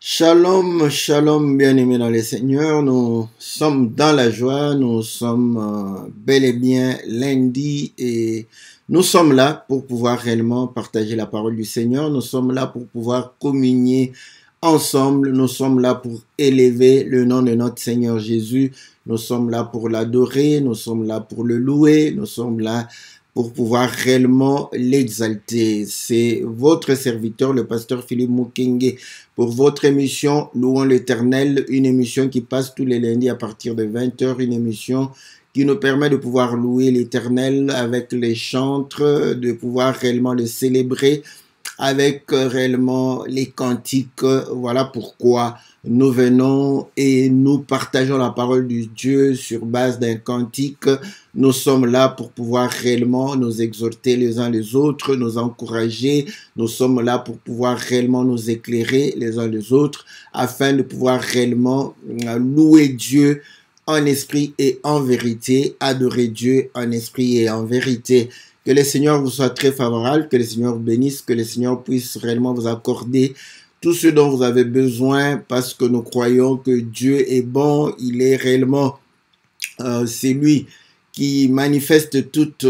Shalom, shalom, bien-aimés dans le Seigneur. Nous sommes dans la joie, nous sommes bel et bien lundi et nous sommes là pour pouvoir réellement partager la parole du Seigneur. Nous sommes là pour pouvoir communier ensemble. Nous sommes là pour élever le nom de notre Seigneur Jésus. Nous sommes là pour l'adorer, nous sommes là pour le louer, nous sommes là pour pouvoir réellement l'exalter. C'est votre serviteur, le pasteur Philippe Mukenge, pour votre émission Louons l'Éternel, une émission qui passe tous les lundis à partir de 20h, une émission qui nous permet de pouvoir louer l'Éternel avec les chantres, de pouvoir réellement le célébrer avec réellement les cantiques. Voilà pourquoi nous venons et nous partageons la parole de Dieu sur base d'un cantique. Nous sommes là pour pouvoir réellement nous exhorter les uns les autres, nous encourager. Nous sommes là pour pouvoir réellement nous éclairer les uns les autres afin de pouvoir réellement louer Dieu en esprit et en vérité, adorer Dieu en esprit et en vérité. Que le Seigneur vous soit très favorable, que le Seigneur vous bénisse, que le Seigneur puisse réellement vous accorder tout ce dont vous avez besoin parce que nous croyons que Dieu est bon, il est réellement celui qui manifeste toutes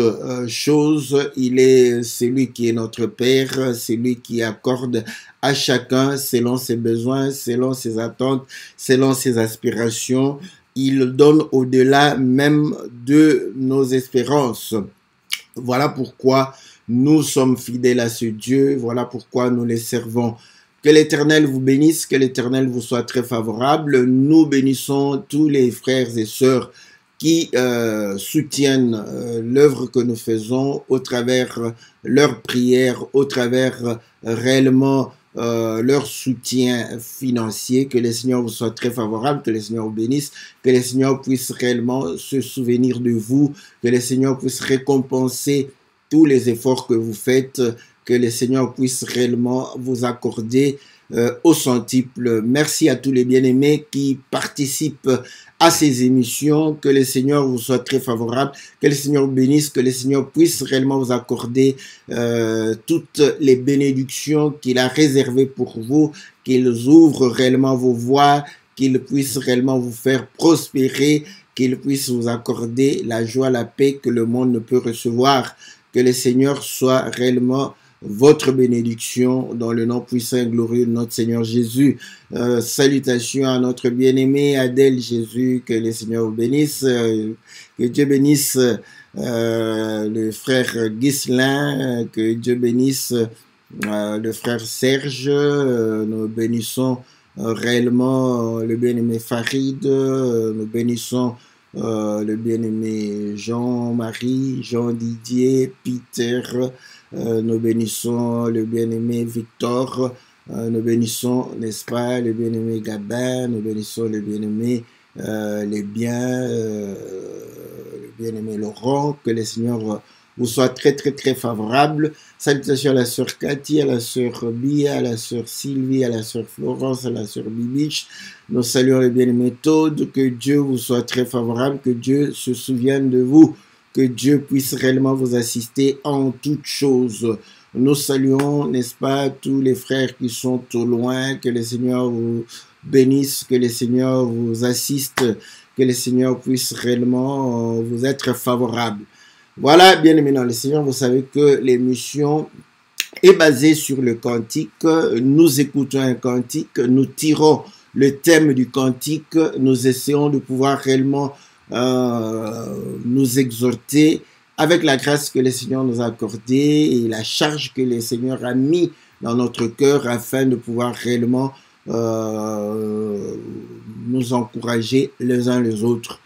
choses, il est celui qui est notre Père, celui qui accorde à chacun selon ses besoins, selon ses attentes, selon ses aspirations. Il donne au-delà même de nos espérances. Voilà pourquoi nous sommes fidèles à ce Dieu. Voilà pourquoi nous les servons. Que l'Éternel vous bénisse, que l'Éternel vous soit très favorable. Nous bénissons tous les frères et sœurs qui soutiennent l'œuvre que nous faisons au travers leurs prières, au travers réellement leur soutien financier. Que le Seigneur vous soit très favorable, que le Seigneur vous bénisse, que le Seigneur puisse réellement se souvenir de vous, que le Seigneur puisse récompenser tous les efforts que vous faites, que le Seigneur puisse réellement vous accorder au centuple. Merci à tous les bien-aimés qui participent à ces émissions, que le Seigneur vous soit très favorable, que le Seigneur vous bénisse, que le Seigneur puisse réellement vous accorder toutes les bénédictions qu'il a réservées pour vous, qu'il ouvre réellement vos voies, qu'il puisse réellement vous faire prospérer, qu'il puisse vous accorder la joie, la paix que le monde ne peut recevoir, que le Seigneur soit réellement votre bénédiction dans le nom puissant et glorieux de notre Seigneur Jésus. Salutations à notre bien-aimé Adèle Jésus, que le Seigneur vous bénisse, que Dieu bénisse le frère Ghislain, que Dieu bénisse le frère Serge, nous bénissons réellement le bien-aimé Farid, nous bénissons le bien-aimé Jean-Marie, Jean-Didier, Peter, nous bénissons le bien-aimé Victor, nous bénissons, n'est-ce pas, le bien-aimé Gabin, nous bénissons le bien-aimé les biens, le bien-aimé Laurent, que le Seigneur vous soit très très très favorable. Salutations à la sœur Cathy, à la sœur Bia, à la sœur Sylvie, à la sœur Florence, à la sœur Bibich. Nous saluons le bien-aimé Todd, que Dieu vous soit très favorable, que Dieu se souvienne de vous, que Dieu puisse réellement vous assister en toutes choses. Nous saluons, n'est-ce pas, tous les frères qui sont au loin, que le Seigneur vous bénisse, que le Seigneur vous assiste, que le Seigneur puisse réellement vous être favorable. Voilà, bien aimé dans le Seigneur, vous savez que l'émission est basée sur le cantique. Nous écoutons un cantique, nous tirons le thème du cantique, nous essayons de pouvoir réellement nous exhorter avec la grâce que le Seigneur nous a accordée et la charge que le Seigneur a mis dans notre cœur afin de pouvoir réellement nous encourager les uns les autres.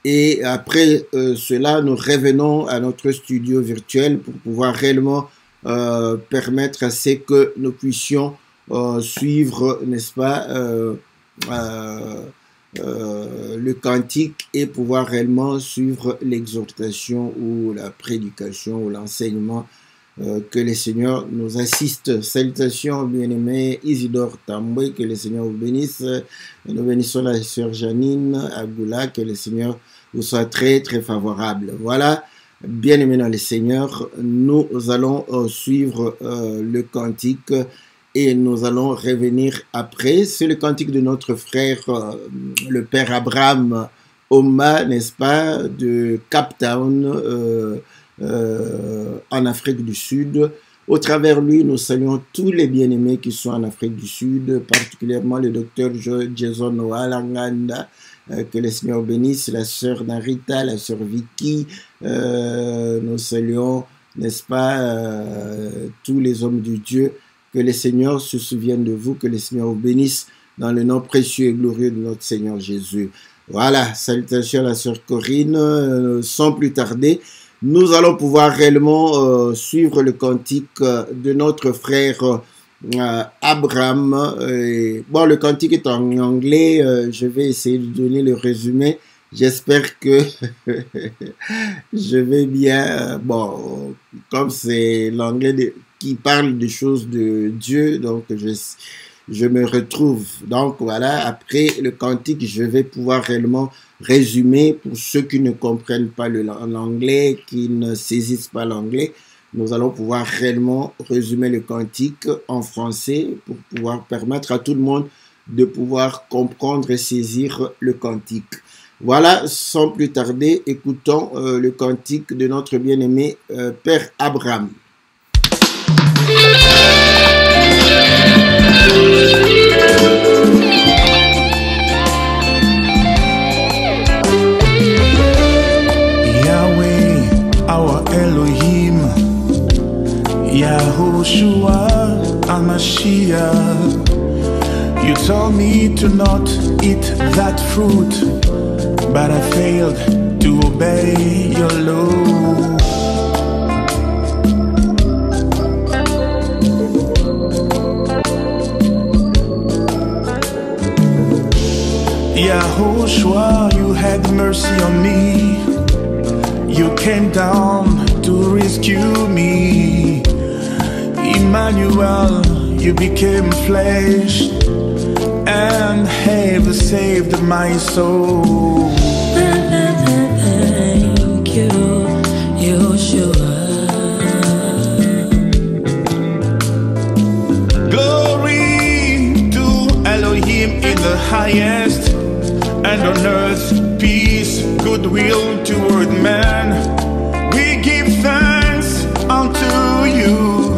Et après cela, nous revenons à notre studio virtuel pour pouvoir réellement permettre à ce que nous puissions suivre, n'est-ce pas, le cantique et pouvoir réellement suivre l'exhortation ou la prédication ou l'enseignement que le Seigneur nous assiste. Salutations, bien-aimé Isidore Tamboué, que le Seigneur vous bénisse. Nous bénissons la sœur Janine Agoula, que le Seigneur vous soit très très favorable. Voilà, bien-aimé dans le Seigneur, nous allons suivre le cantique et nous allons revenir après. C'est le cantique de notre frère, le père Abraham Oma, n'est-ce pas, de Cape Town, en Afrique du Sud. Au travers lui, nous saluons tous les bien-aimés qui sont en Afrique du Sud, particulièrement le docteur Jason Oalanganda, que le Seigneur bénisse, la sœur Narita, la sœur Vicky. Nous saluons, n'est-ce pas, tous les hommes de Dieu. Que le Seigneur se souvienne de vous, que le Seigneur vous bénisse dans le nom précieux et glorieux de notre Seigneur Jésus. Voilà, salutations à la sœur Corinne. Sans plus tarder, nous allons pouvoir réellement suivre le cantique de notre frère Abraham. Bon, le cantique est en anglais. Je vais essayer de donner le résumé. J'espère que je vais bien. Bon, comme c'est l'anglais qui parle des choses de Dieu, donc je me retrouve. Donc voilà, après le cantique, je vais pouvoir réellement résumer pour ceux qui ne comprennent pas l'anglais, qui ne saisissent pas l'anglais. Nous allons pouvoir réellement résumer le cantique en français pour pouvoir permettre à tout le monde de pouvoir comprendre et saisir le cantique. Voilà, sans plus tarder, écoutons le cantique de notre bien-aimé Père Abraham. Yahweh, our Elohim, Yahushua HaMashiach, you told me to not eat that fruit, but I failed to obey your law. Yahushua, you had mercy on me. You came down to rescue me. Emmanuel, you became flesh and have saved my soul. Thank you, Yahushua. Glory to Elohim in the highest, and on earth peace, goodwill toward man. We give thanks unto you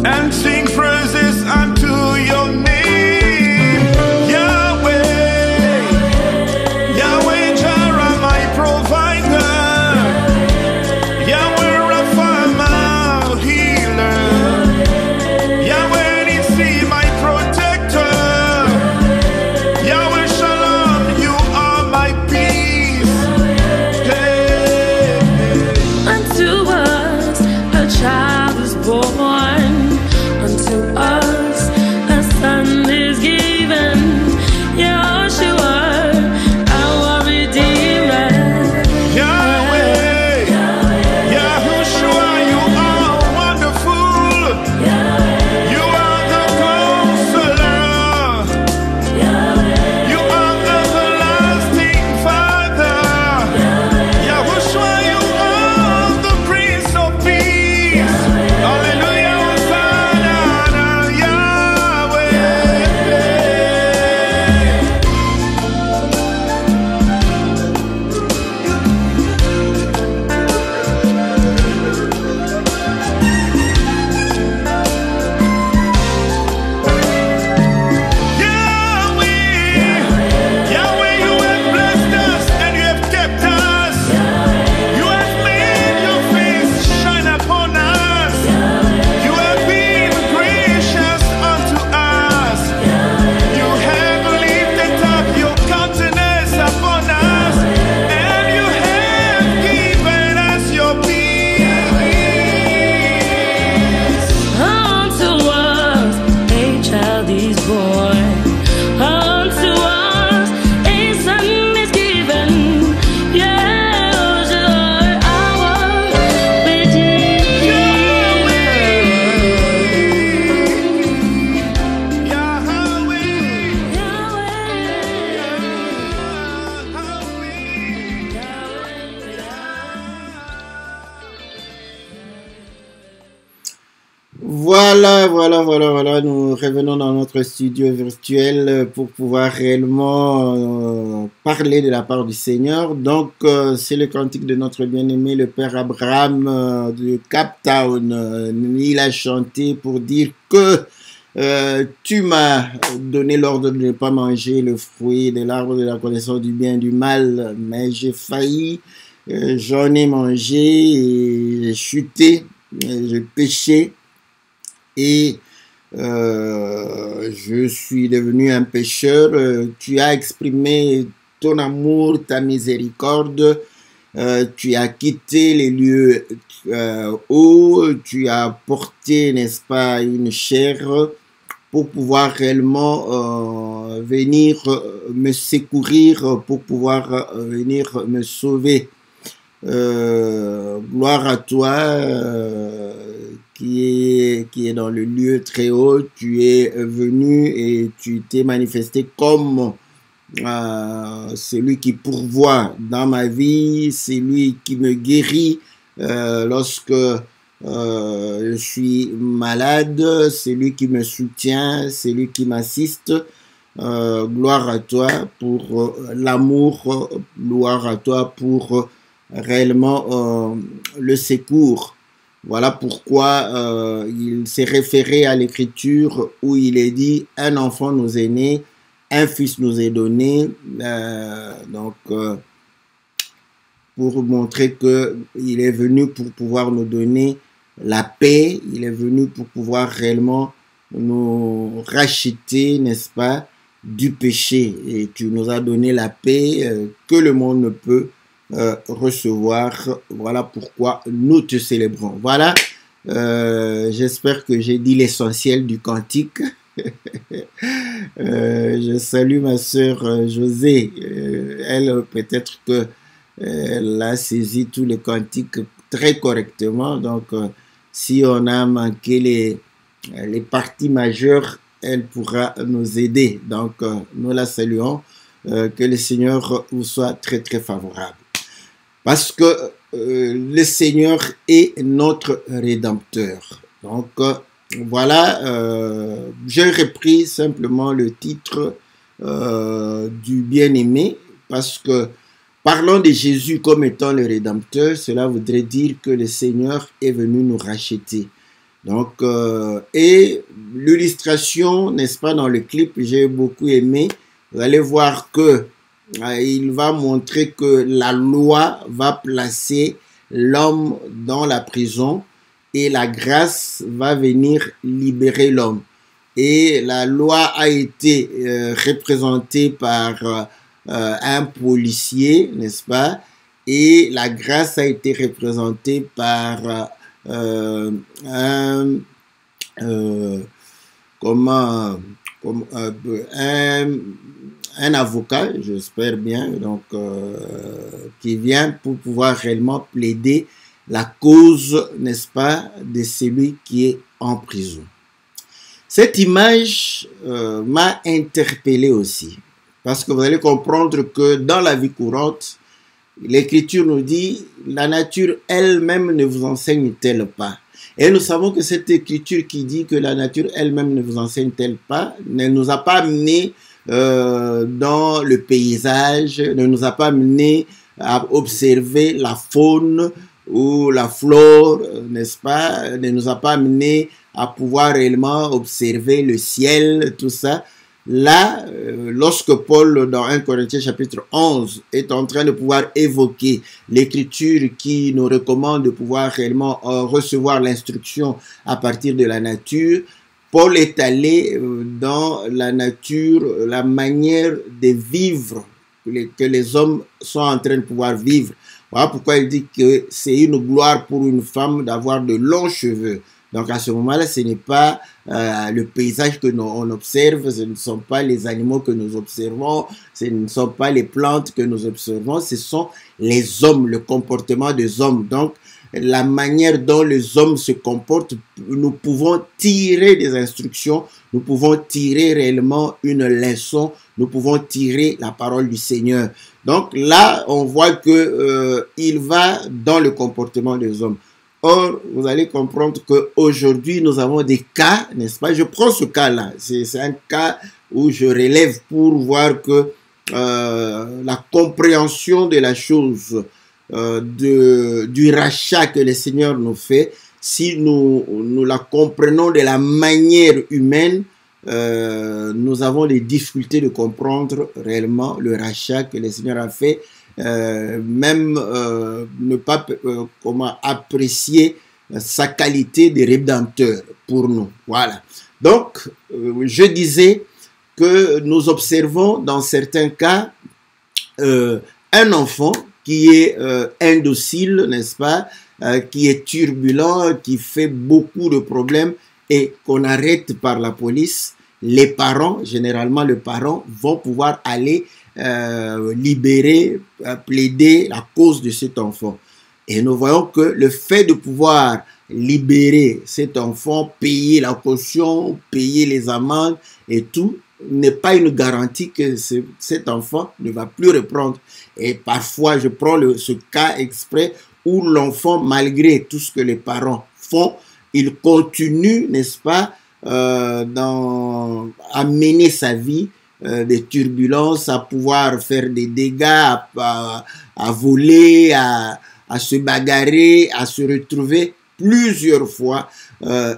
and sing praises unto your name. Voilà. Nous revenons dans notre studio virtuel pour pouvoir réellement parler de la part du Seigneur. Donc, c'est le cantique de notre bien-aimé, le Père Abraham de Cape Town. Il a chanté pour dire que tu m'as donné l'ordre de ne pas manger le fruit de l'arbre de la connaissance du bien et du mal, mais j'ai failli, j'en ai mangé, et j'ai chuté, j'ai péché. Et je suis devenu un pécheur. Tu as exprimé ton amour, ta miséricorde. Tu as quitté les lieux hauts. Tu as porté, n'est-ce pas, une chair pour pouvoir réellement venir me secourir, pour pouvoir venir me sauver. Gloire à toi qui est dans le lieu très haut. Tu es venu et tu t'es manifesté comme celui qui pourvoit dans ma vie, celui qui me guérit lorsque je suis malade, celui qui me soutient, celui qui m'assiste. Gloire à toi pour l'amour, gloire à toi pour réellement le secours. Voilà pourquoi il s'est référé à l'écriture où il est dit « Un enfant nous est né, un fils nous est donné ». Pour montrer qu'il est venu pour pouvoir nous donner la paix, il est venu pour pouvoir réellement nous racheter, n'est-ce pas, du péché. Et tu nous as donné la paix que le monde ne peut recevoir. Voilà pourquoi nous te célébrons. Voilà, j'espère que j'ai dit l'essentiel du cantique. Je salue ma sœur Josée. Elle, peut-être que elle a saisi tous les cantiques très correctement. Donc, si on a manqué les parties majeures, elle pourra nous aider. Donc, nous la saluons. Que le Seigneur vous soit très, très favorable. Parce que le Seigneur est notre Rédempteur. Donc, voilà, j'ai repris simplement le titre du bien-aimé, parce que parlant de Jésus comme étant le Rédempteur, cela voudrait dire que le Seigneur est venu nous racheter. Donc, et l'illustration, n'est-ce pas, dans le clip, j'ai beaucoup aimé. Vous allez voir que il va montrer que la loi va placer l'homme dans la prison et la grâce va venir libérer l'homme. Et la loi a été représentée par un policier, n'est-ce pas? Et la grâce a été représentée par un avocat, j'espère bien, donc qui vient pour pouvoir réellement plaider la cause, n'est-ce pas, de celui qui est en prison. Cette image m'a interpellé aussi, parce que vous allez comprendre que dans la vie courante, l'Écriture nous dit, la nature elle-même ne vous enseigne-t-elle pas? Et nous savons que cette Écriture qui dit que la nature elle-même ne vous enseigne-t-elle pas, ne nous a pas amené dans le paysage, ne nous a pas amené à observer la faune ou la flore, n'est-ce pas, ne nous a pas amené à pouvoir réellement observer le ciel, tout ça. Là, lorsque Paul, dans 1 Corinthiens chapitre 11, est en train de pouvoir évoquer l'écriture qui nous recommande de pouvoir réellement recevoir l'instruction à partir de la nature, Paul est allé dans la nature, la manière de vivre que les hommes sont en train de pouvoir vivre. Voilà pourquoi il dit que c'est une gloire pour une femme d'avoir de longs cheveux. Donc à ce moment-là, ce n'est pas le paysage que on observe, ce ne sont pas les animaux que nous observons, ce ne sont pas les plantes que nous observons, ce sont les hommes, le comportement des hommes. Donc la manière dont les hommes se comportent, nous pouvons tirer des instructions, nous pouvons tirer réellement une leçon, nous pouvons tirer la parole du Seigneur. Donc là, on voit que il va dans le comportement des hommes. Or, vous allez comprendre qu'aujourd'hui, nous avons des cas, n'est-ce pas? Je prends ce cas-là. C'est un cas où je relève pour voir que la compréhension de la chose, du rachat que le Seigneur nous fait, si nous la comprenons de la manière humaine, nous avons des difficultés de comprendre réellement le rachat que le Seigneur a fait, même ne pas comment apprécier sa qualité de rédempteur pour nous. Voilà. Donc, je disais que nous observons dans certains cas un enfant qui est indocile, n'est-ce pas, qui est turbulent, qui fait beaucoup de problèmes et qu'on arrête par la police. Les parents, généralement les parents, vont pouvoir aller libérer, plaider la cause de cet enfant. Et nous voyons que le fait de pouvoir libérer cet enfant, payer la caution, payer les amendes et tout, n'est pas une garantie que cet enfant ne va plus reprendre. Et parfois, je prends ce cas exprès où l'enfant, malgré tout ce que les parents font, il continue, n'est-ce pas, à mener sa vie, des turbulences, à pouvoir faire des dégâts, à voler, à se bagarrer, à se retrouver plusieurs fois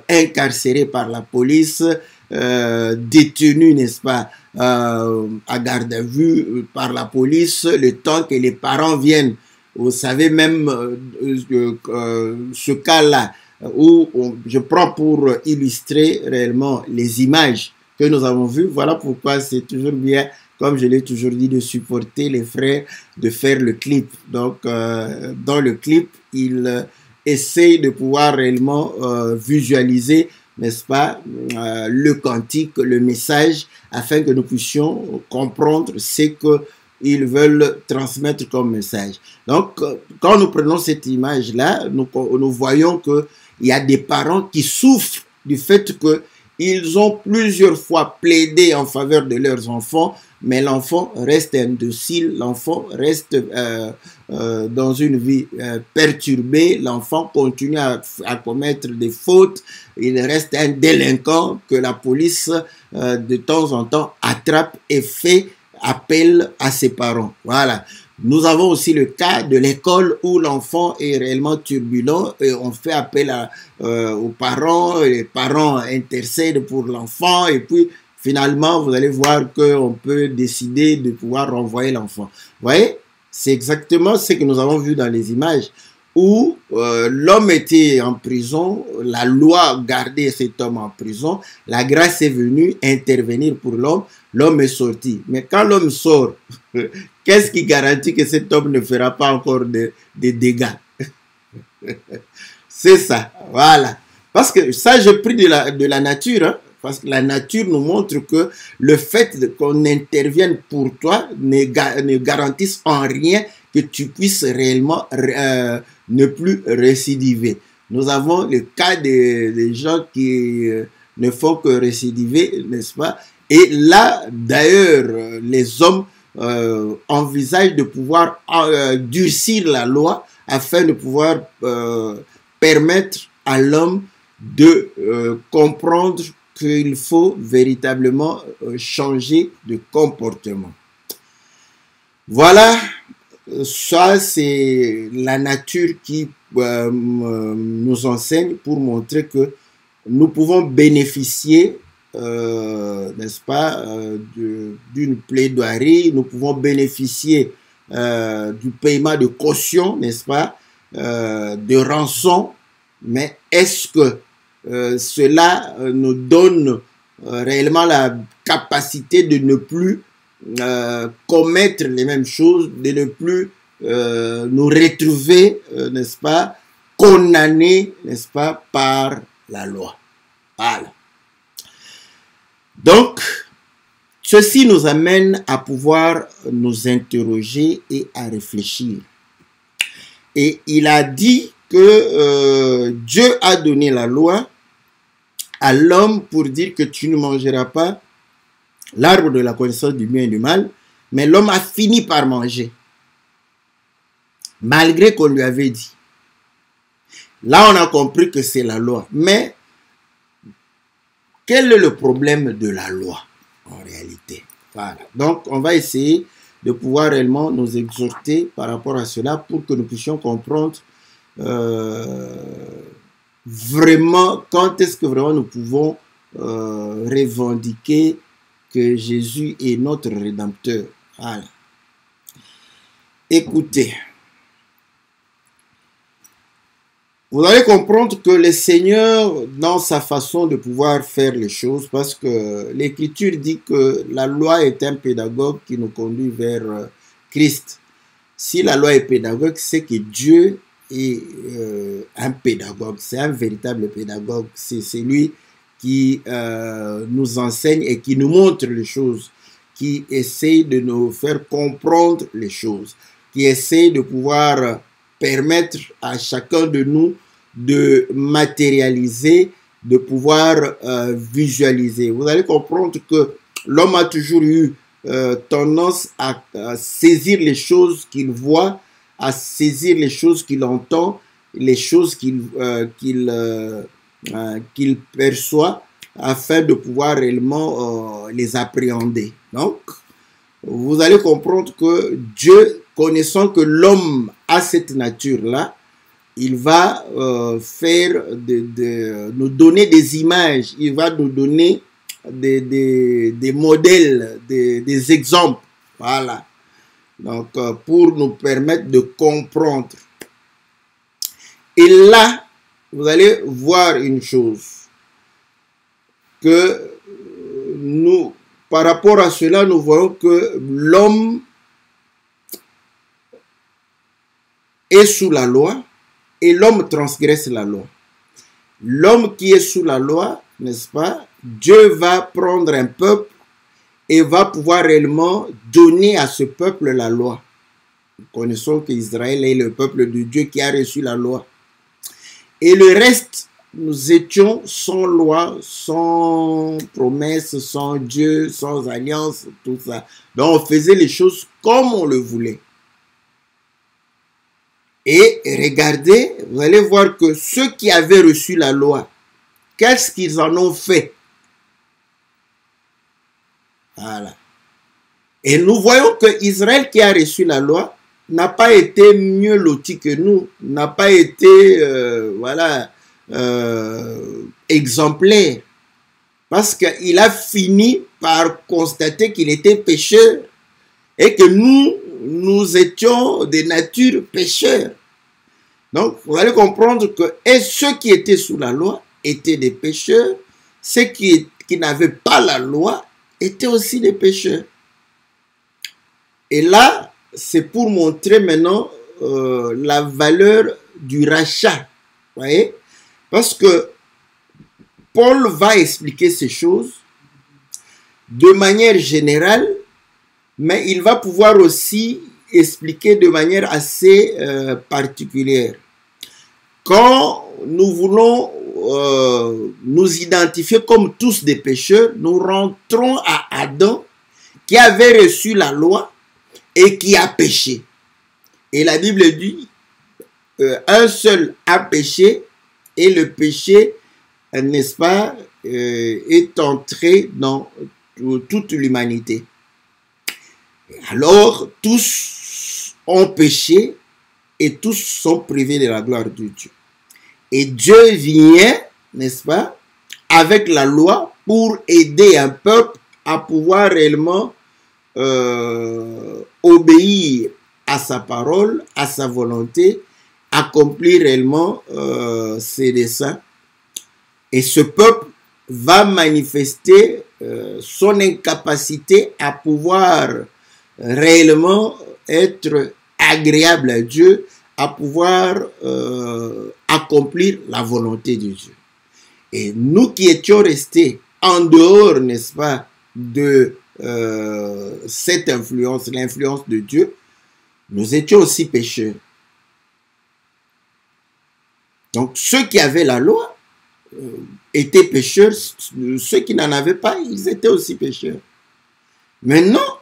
incarcéré par la police, détenu, n'est-ce pas, à garde à vue par la police, le temps que les parents viennent. Vous savez même ce cas-là, où je prends pour illustrer réellement les images que nous avons vues. Voilà pourquoi c'est toujours bien, comme je l'ai toujours dit, de supporter les frères, de faire le clip. Donc, dans le clip, ils essayent de pouvoir réellement visualiser, n'est-ce pas, le cantique, le message, afin que nous puissions comprendre ce qu'ils veulent transmettre comme message. Donc, quand nous prenons cette image-là, nous voyons qu'il y a des parents qui souffrent du fait qu'ils ont plusieurs fois plaidé en faveur de leurs enfants, mais l'enfant reste indocile, l'enfant reste dans une vie perturbée, l'enfant continue à commettre des fautes, il reste un délinquant que la police de temps en temps attrape et fait appel à ses parents. Voilà. Nous avons aussi le cas de l'école où l'enfant est réellement turbulent et on fait appel aux parents, et les parents intercèdent pour l'enfant et puis finalement vous allez voir qu'on peut décider de pouvoir renvoyer l'enfant. Vous voyez, c'est exactement ce que nous avons vu dans les images où l'homme était en prison, la loi gardait cet homme en prison, la grâce est venue intervenir pour l'homme, l'homme est sorti. Mais quand l'homme sort, qu'est-ce qui garantit que cet homme ne fera pas encore de dégâts? C'est ça, voilà. Parce que ça, j'ai pris de la nature, hein, parce que la nature nous montre que le fait qu'on intervienne pour toi ne garantisse en rien que tu puisses réellement ne plus récidiver. Nous avons le cas des gens qui ne font que récidiver, n'est-ce pas? Et là, d'ailleurs, les hommes envisagent de pouvoir durcir la loi afin de pouvoir permettre à l'homme de comprendre qu'il faut véritablement changer de comportement. Voilà, ça c'est la nature qui nous enseigne pour montrer que nous pouvons bénéficier, n'est-ce pas, d'une plaidoirie, nous pouvons bénéficier du paiement de caution, n'est-ce pas, de rançon, mais est-ce que cela nous donne réellement la capacité de ne plus commettre les mêmes choses, de ne plus nous retrouver, n'est-ce pas, condamnés, n'est-ce pas, par la loi. Voilà. Donc, ceci nous amène à pouvoir nous interroger et à réfléchir. Et il a dit que Dieu a donné la loi à l'homme pour dire que tu ne mangeras pas l'arbre de la connaissance du bien et du mal, mais l'homme a fini par manger, malgré qu'on lui avait dit. Là, on a compris que c'est la loi. Mais quel est le problème de la loi en réalité? Voilà. Donc, on va essayer de pouvoir réellement nous exhorter par rapport à cela pour que nous puissions comprendre vraiment quand est-ce que vraiment nous pouvons revendiquer que Jésus est notre Rédempteur. Voilà. Écoutez. Vous allez comprendre que le Seigneur, dans sa façon de pouvoir faire les choses, parce que l'Écriture dit que la loi est un pédagogue qui nous conduit vers Christ. Si la loi est pédagogue, c'est que Dieu est un pédagogue, c'est un véritable pédagogue. C'est lui qui nous enseigne et qui nous montre les choses, qui essaye de nous faire comprendre les choses, qui essaye de pouvoir permettre à chacun de nous de matérialiser, de pouvoir visualiser. Vous allez comprendre que l'homme a toujours eu tendance à saisir les choses qu'il voit, à saisir les choses qu'il entend, les choses qu'il perçoit, afin de pouvoir réellement les appréhender. Donc, vous allez comprendre que Dieu, connaissant que l'homme a cette nature-là, il va nous donner des images, il va nous donner des modèles, des exemples. Voilà. Donc, pour nous permettre de comprendre. Et là, vous allez voir une chose, que nous, par rapport à cela, nous voyons que l'homme est sous la loi et l'homme transgresse la loi. L'homme qui est sous la loi, n'est-ce pas, Dieu va prendre un peuple et va pouvoir réellement donner à ce peuple la loi. Nous connaissons qu'Israël est le peuple de Dieu qui a reçu la loi. Et le reste, nous étions sans loi, sans promesse, sans Dieu, sans alliance, tout ça. Donc on faisait les choses comme on le voulait. Et regardez, vous allez voir que ceux qui avaient reçu la loi, qu'est-ce qu'ils en ont fait? Voilà. Et nous voyons que Israël qui a reçu la loi n'a pas été mieux loti que nous, n'a pas été, exemplaire. Parce qu'il a fini par constater qu'il était pécheur et que nous étions de nature pécheurs. Donc, vous allez comprendre que ceux qui étaient sous la loi étaient des pécheurs, ceux qui n'avaient pas la loi étaient aussi des pécheurs. Et là, c'est pour montrer maintenant la valeur du rachat. Vous voyez? Parce que Paul va expliquer ces choses de manière générale, mais il va pouvoir aussi expliquer de manière assez particulière. Quand nous voulons nous identifier comme tous des pécheurs, nous rentrons à Adam qui avait reçu la loi et qui a péché. Et la Bible dit, un seul a péché et le péché, n'est-ce pas, est entré dans toute l'humanité. Alors, tous ont péché et tous sont privés de la gloire de Dieu. Et Dieu vient, n'est-ce pas, avec la loi pour aider un peuple à pouvoir réellement obéir à sa parole, à sa volonté, accomplir réellement ses desseins. Et ce peuple va manifester son incapacité à pouvoir réellement être agréable à Dieu, à pouvoir accomplir la volonté de Dieu. Et nous qui étions restés en dehors, n'est-ce pas, de cette influence, l'influence de Dieu, nous étions aussi pécheurs. Donc ceux qui avaient la loi étaient pécheurs, ceux qui n'en avaient pas, ils étaient aussi pécheurs. Maintenant,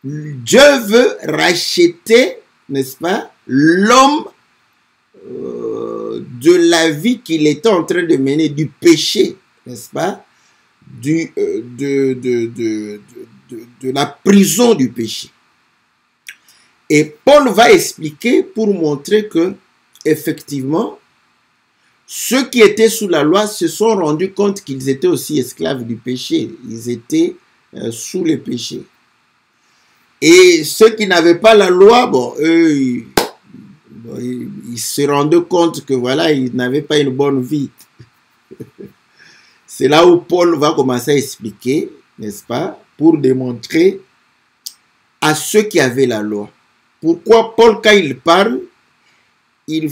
Dieu veut racheter, n'est-ce pas, l'homme de la vie qu'il était en train de mener, du péché, n'est-ce pas? De la prison du péché. Et Paul va expliquer pour montrer que, effectivement, ceux qui étaient sous la loi se sont rendus compte qu'ils étaient aussi esclaves du péché. Ils étaient sous le péché. Et ceux qui n'avaient pas la loi, bon, eux, ils se rendaient compte que voilà, ils n'avaient pas une bonne vie. C'est là où Paul va commencer à expliquer, n'est-ce pas, pour démontrer à ceux qui avaient la loi. Pourquoi Paul, quand il parle, il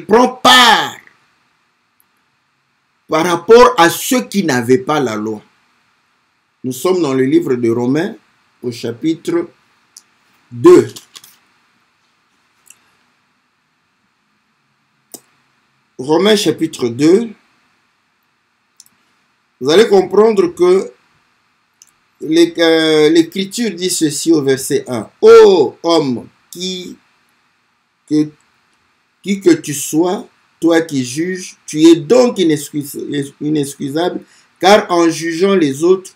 prend part par rapport à ceux qui n'avaient pas la loi. Nous sommes dans le livre de Romains, au chapitre 2. Romains chapitre 2, vous allez comprendre que l'Écriture dit ceci au verset 1. « Ô homme, qui que tu sois, toi qui juges, tu es donc inexcusable, car en jugeant les autres,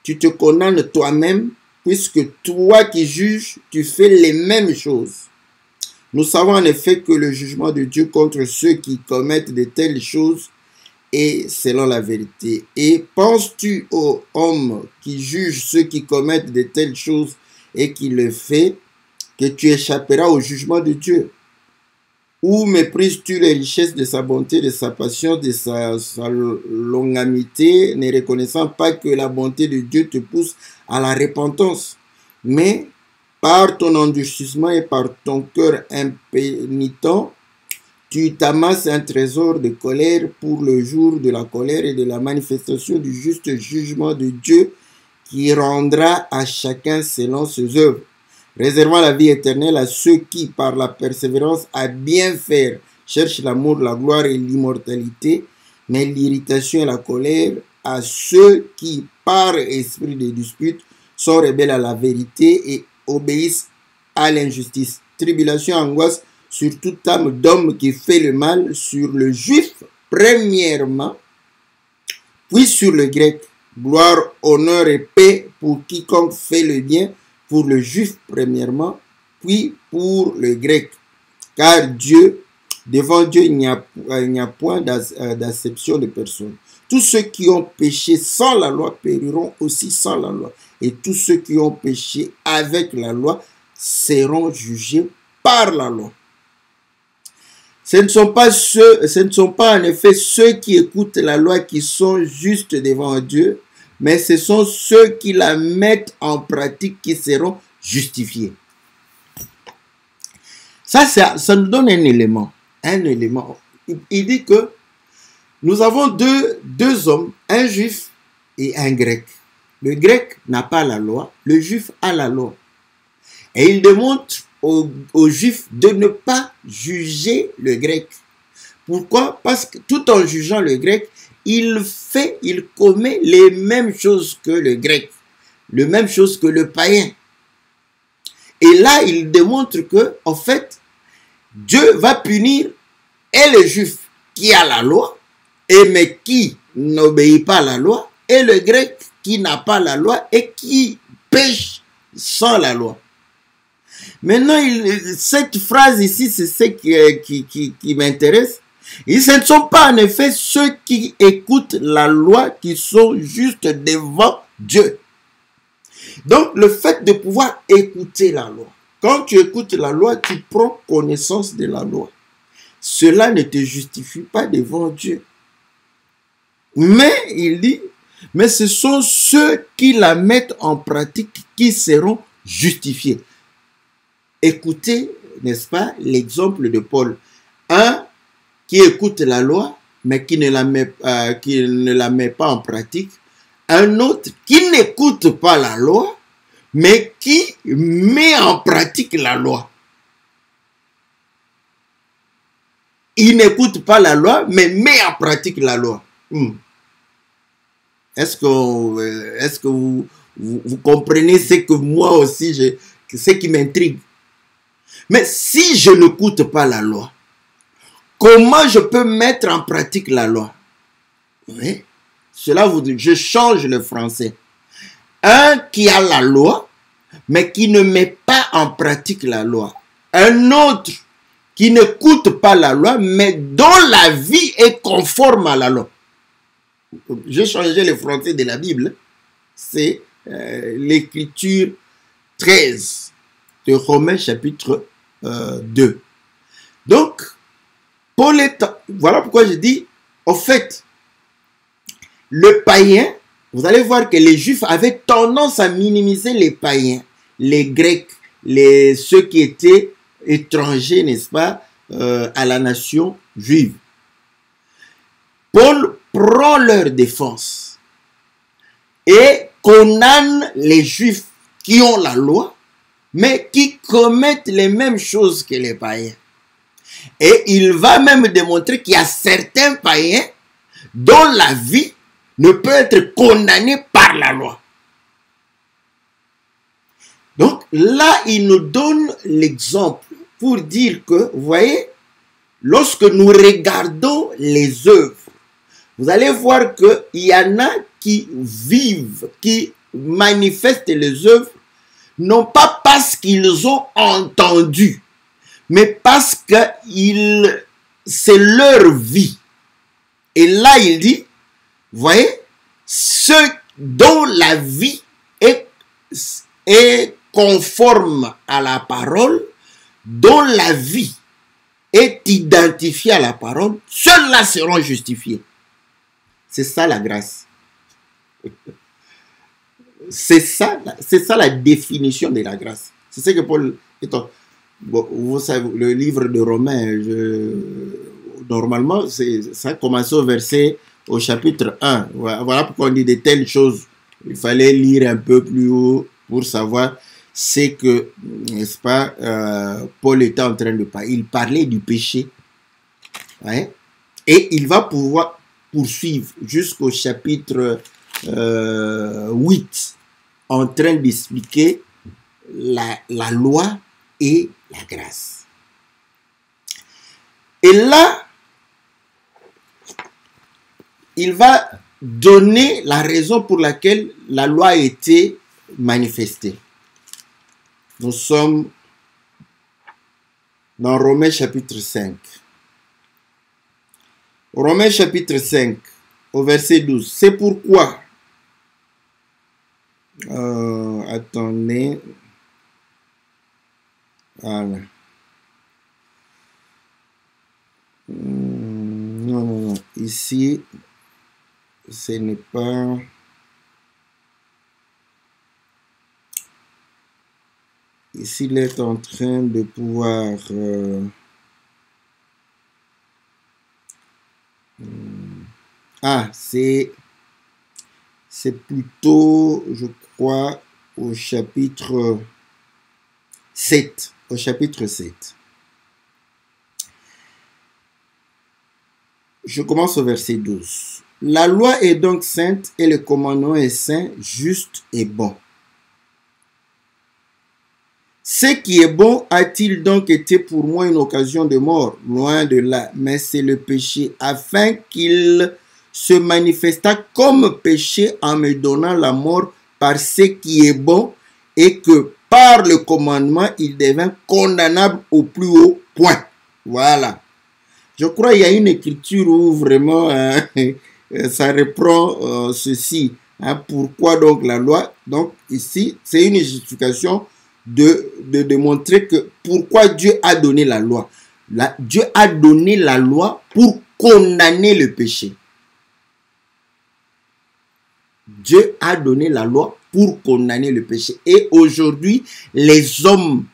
tu te condamnes toi-même, puisque toi qui juges, tu fais les mêmes choses. Nous savons en effet que le jugement de Dieu contre ceux qui commettent de telles choses est selon la vérité. Et penses-tu, ô homme qui juge ceux qui commettent de telles choses et qui le fait, que tu échapperas au jugement de Dieu? Ou méprises-tu les richesses de sa bonté, de sa patience, de sa longanimité, ne reconnaissant pas que la bonté de Dieu te pousse à la repentance? Mais par ton endurcissement et par ton cœur impénitent, tu t'amasses un trésor de colère pour le jour de la colère et de la manifestation du juste jugement de Dieu qui rendra à chacun selon ses œuvres, réservant la vie éternelle à ceux qui, par la persévérance à bien faire, cherchent l'amour, la gloire et l'immortalité, mais l'irritation et la colère à ceux qui, par esprit de dispute, sont rebelles à la vérité et obéissent à l'injustice. Tribulation, angoisse sur toute âme d'homme qui fait le mal, sur le juif premièrement, puis sur le grec. Gloire, honneur et paix pour quiconque fait le bien, pour le juif premièrement, puis pour le grec. Car devant Dieu, il n'y a point d'acception de personne. Tous ceux qui ont péché sans la loi périront aussi sans la loi. Et tous ceux qui ont péché avec la loi seront jugés par la loi. Ce ne sont pas en effet ceux qui écoutent la loi qui sont justes devant Dieu, mais ce sont ceux qui la mettent en pratique qui seront justifiés. Ça nous donne un élément. Il dit que nous avons deux hommes, un juif et un grec. Le grec n'a pas la loi, le juif a la loi. Et il demande aux juifs de ne pas juger le grec. Pourquoi? Parce que tout en jugeant le grec, il commet les mêmes choses que le grec, les mêmes choses que le païen. Et là, il démontre que, en fait, Dieu va punir et le juif qui a la loi, mais qui n'obéit pas à la loi, et le grec qui n'a pas la loi et qui pêche sans la loi. Maintenant, cette phrase ici, c'est ce qui m'intéresse. Et ce ne sont pas en effet ceux qui écoutent la loi qui sont justes devant Dieu. Donc, le fait de pouvoir écouter la loi. Quand tu écoutes la loi, tu prends connaissance de la loi. Cela ne te justifie pas devant Dieu. Mais, il dit, mais ce sont ceux qui la mettent en pratique qui seront justifiés. Écoutez, n'est-ce pas, l'exemple de Paul. Un qui écoute la loi, mais qui ne la met pas en pratique. Un autre qui n'écoute pas la loi, mais qui met en pratique la loi. Il n'écoute pas la loi, mais met en pratique la loi. Est-ce que vous comprenez ce que moi aussi, ce qui m'intrigue? Mais si je n'écoute pas la loi, comment je peux mettre en pratique la loi? Oui. Cela vous dit, je change le français. Un qui a la loi, mais qui ne met pas en pratique la loi. Un autre qui n'écoute pas la loi, mais dont la vie est conforme à la loi. J'ai changé le français de la Bible. C'est l'écriture 13 de Romains chapitre 2. Donc, Paul est... Voilà pourquoi je dis, au fait, le païen, vous allez voir que les Juifs avaient tendance à minimiser les païens, les Grecs, ceux qui étaient étrangers, n'est-ce pas, à la nation juive. Paul prend leur défense et condamne les Juifs qui ont la loi, mais qui commettent les mêmes choses que les païens. Et il va même démontrer qu'il y a certains païens dont la vie ne peut être condamnée par la loi. Donc là, il nous donne l'exemple pour dire que, vous voyez, lorsque nous regardons les œuvres, vous allez voir qu'il y en a qui vivent, qui manifestent les œuvres, non pas parce qu'ils ont entendu, mais parce que c'est leur vie. Et là, il dit, vous voyez, ceux dont la vie est conforme à la parole, dont la vie est identifiée à la parole, ceux-là seront justifiés. C'est ça la grâce. C'est ça la définition de la grâce. C'est ce que Paul... Bon, vous savez, le livre de Romains, normalement, ça commence au chapitre 1. Voilà pourquoi on dit de telles choses. Il fallait lire un peu plus haut pour savoir ce que, n'est-ce pas, Paul était en train de parler. Il parlait du péché. Ouais. Et il va pouvoir poursuivre jusqu'au chapitre 8 en train d'expliquer la loi et la grâce. Et là, il va donner la raison pour laquelle la loi a été manifestée. Nous sommes dans Romains chapitre 5. Romains chapitre 5, au verset 12. C'est pourquoi... attendez... Voilà. Non. Ici, ce n'est pas... Ici, il est en train de pouvoir... c'est plutôt, je crois, au chapitre 7. Au chapitre 7. Je commence au verset 12. La loi est donc sainte et le commandement est saint, juste et bon. Ce qui est bon a-t-il donc été pour moi une occasion de mort? Loin de là, mais c'est le péché, afin qu'il se manifesta comme péché en me donnant la mort par ce qui est bon, et que par le commandement, il devint condamnable au plus haut point. Voilà. Je crois qu'il y a une écriture où vraiment ça reprend ceci. Pourquoi donc la loi? Donc ici, c'est une justification de montrer que pourquoi Dieu a donné la loi. Dieu a donné la loi pour condamner le péché. Dieu a donné la loi pour condamner le péché. Et aujourd'hui, les hommes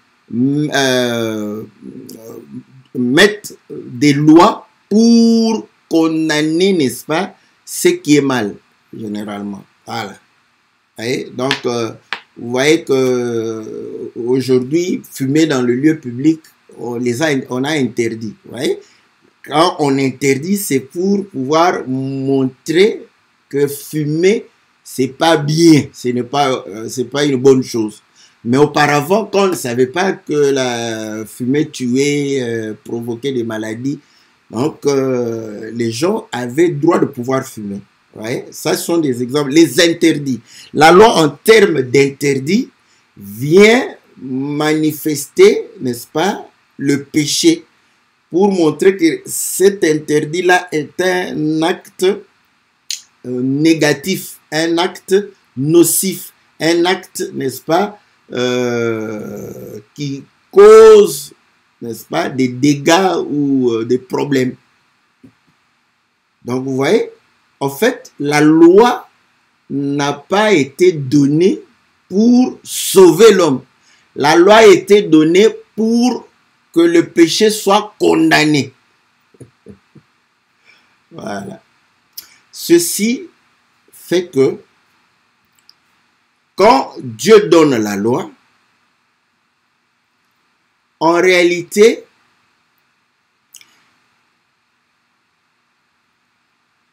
mettent des lois pour condamner, n'est-ce pas, ce qui est mal, généralement. Voilà. Et donc, vous voyez que aujourd'hui, fumer dans le lieu public, on a interdit. Vous voyez? Quand on interdit, c'est pour pouvoir montrer que fumer, c'est pas bien, c'est pas une bonne chose. Mais auparavant, quand on ne savait pas que la fumée tuait, provoquait des maladies, donc les gens avaient droit de pouvoir fumer. Ouais, ça ce sont des exemples. Les interdits. La loi en termes d'interdits vient manifester, n'est-ce pas, le péché pour montrer que cet interdit-là est un acte négatif, un acte nocif, un acte, n'est-ce pas, qui cause, n'est-ce pas, des dégâts ou des problèmes. Donc, vous voyez, en fait, la loi n'a pas été donnée pour sauver l'homme. La loi a été donnée pour que le péché soit condamné. Voilà. Ceci fait que quand Dieu donne la loi, en réalité,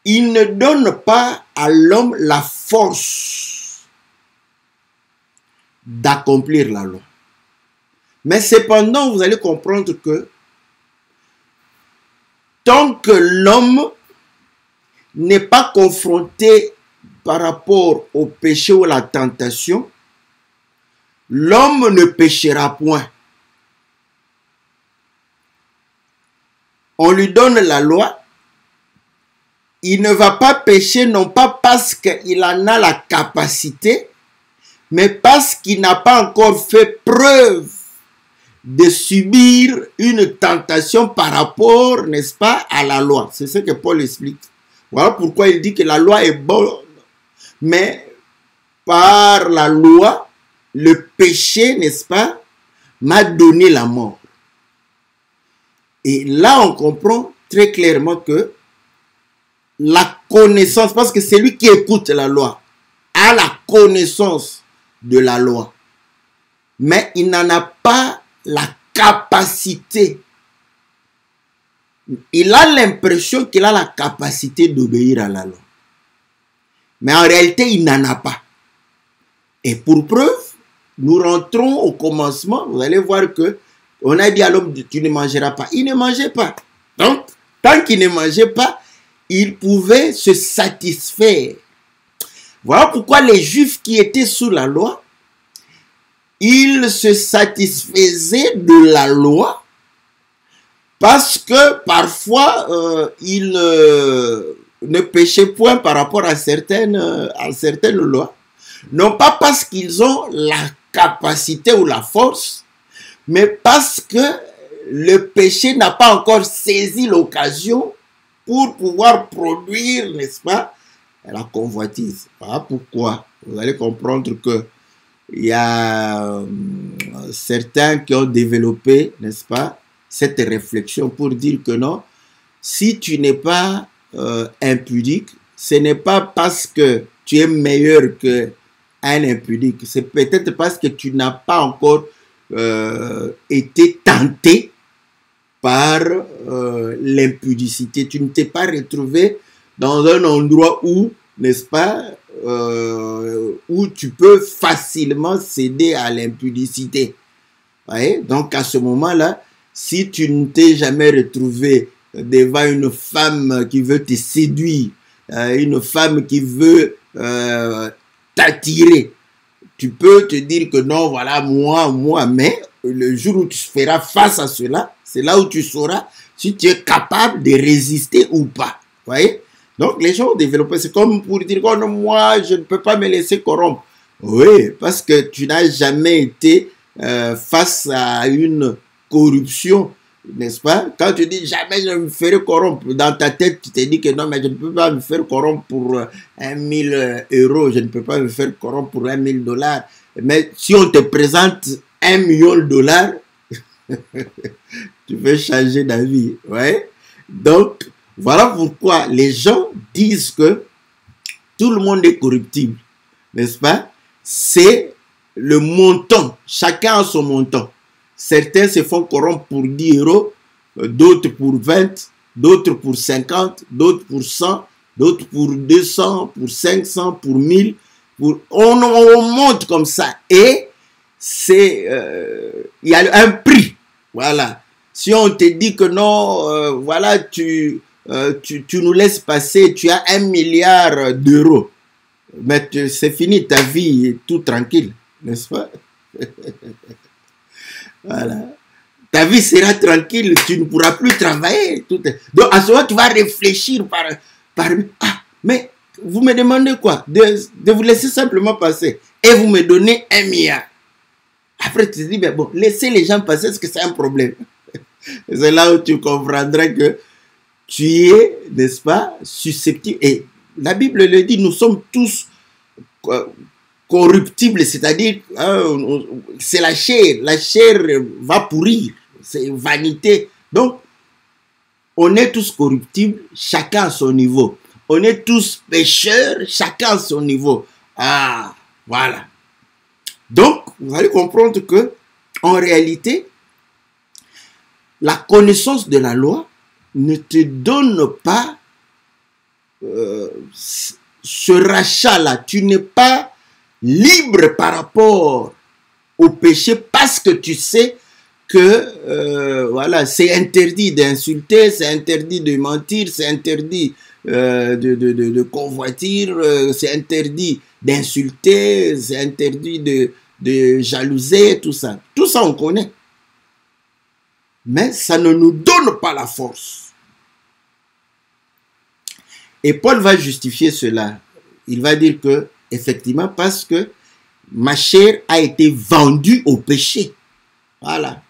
il ne donne pas à l'homme la force d'accomplir la loi. Mais cependant, vous allez comprendre que tant que l'homme n'est pas confronté par rapport au péché ou à la tentation, l'homme ne péchera point. On lui donne la loi, il ne va pas pécher non pas parce qu'il en a la capacité, mais parce qu'il n'a pas encore fait preuve de subir une tentation par rapport, n'est-ce pas, à la loi. C'est ce que Paul explique. Voilà pourquoi il dit que la loi est bonne, mais par la loi, le péché, n'est-ce pas, m'a donné la mort. Et là, on comprend très clairement que la connaissance, parce que c'est lui qui écoute la loi, a la connaissance de la loi, mais il n'en a pas la capacité. Il a l'impression qu'il a la capacité d'obéir à la loi. Mais en réalité, il n'en a pas. Et pour preuve, nous rentrons au commencement. Vous allez voir que on a dit à l'homme, tu ne mangeras pas. Il ne mangeait pas. Donc, tant qu'il ne mangeait pas, il pouvait se satisfaire. Voilà pourquoi les Juifs qui étaient sous la loi, ils se satisfaisaient de la loi parce que parfois ils ne péchaient point par rapport à certaines lois. Non pas parce qu'ils ont la capacité ou la force, mais parce que le péché n'a pas encore saisi l'occasion pour pouvoir produire, n'est-ce pas, la convoitise. Voilà pourquoi vous allez comprendre que il y a certains qui ont développé, n'est-ce pas, cette réflexion pour dire que non, si tu n'es pas impudique, ce n'est pas parce que tu es meilleur qu'un impudique, c'est peut-être parce que tu n'as pas encore été tenté par l'impudicité. Tu ne t'es pas retrouvé dans un endroit où, n'est-ce pas, où tu peux facilement céder à l'impudicité. Ouais? Donc à ce moment-là, si tu ne t'es jamais retrouvé devant une femme qui veut te séduire, une femme qui veut t'attirer, tu peux te dire que non, voilà, moi, mais le jour où tu feras face à cela, c'est là où tu sauras si tu es capable de résister ou pas. Vous voyez? Donc les gens ont développé, c'est comme pour dire que non, moi, je ne peux pas me laisser corrompre. Oui, parce que tu n'as jamais été face à une corruption, n'est-ce pas? Quand tu dis jamais je me ferai corrompre, dans ta tête, tu te dis que non, mais je ne peux pas me faire corrompre pour 1000 €, je ne peux pas me faire corrompre pour 1 000 $. Mais si on te présente 1 million de dollars, tu veux changer d'avis. Ouais? Donc, voilà pourquoi les gens disent que tout le monde est corruptible, n'est-ce pas? C'est le montant, chacun a son montant. Certains se font corrompre pour 10 €, d'autres pour 20, d'autres pour 50, d'autres pour 100, d'autres pour 200, pour 500, pour 1000. On monte comme ça. Et il y a un prix. Voilà. Si on te dit que non, voilà, tu nous laisses passer, tu as 1 milliard d'euros. Mais c'est fini, ta vie est tout tranquille, n'est-ce pas? Voilà. Ta vie sera tranquille, tu ne pourras plus travailler. Donc, à ce moment, tu vas réfléchir ah, mais vous me demandez quoi? De vous laisser simplement passer. Et vous me donnez 1 milliard. Après, tu te dis, mais bon, laissez les gens passer, est-ce que c'est un problème? C'est là où tu comprendras que tu es, n'est-ce pas, susceptible. Et la Bible le dit, nous sommes tous corruptibles, c'est-à-dire, c'est la chair va pourrir, c'est vanité. Donc, on est tous corruptibles, chacun à son niveau. On est tous pécheurs, chacun à son niveau. Ah, voilà. Donc, vous allez comprendre que, en réalité, la connaissance de la loi ne te donne pas ce rachat-là. Tu n'es pas libre par rapport au péché parce que tu sais que voilà, c'est interdit d'insulter, c'est interdit de mentir, c'est interdit de convoitir, c'est interdit d'insulter, c'est interdit de jalouser, tout ça. Tout ça, on connaît. Mais ça ne nous donne pas la force. Et Paul va justifier cela. Il va dire que, effectivement, parce que ma chair a été vendue au péché. Voilà.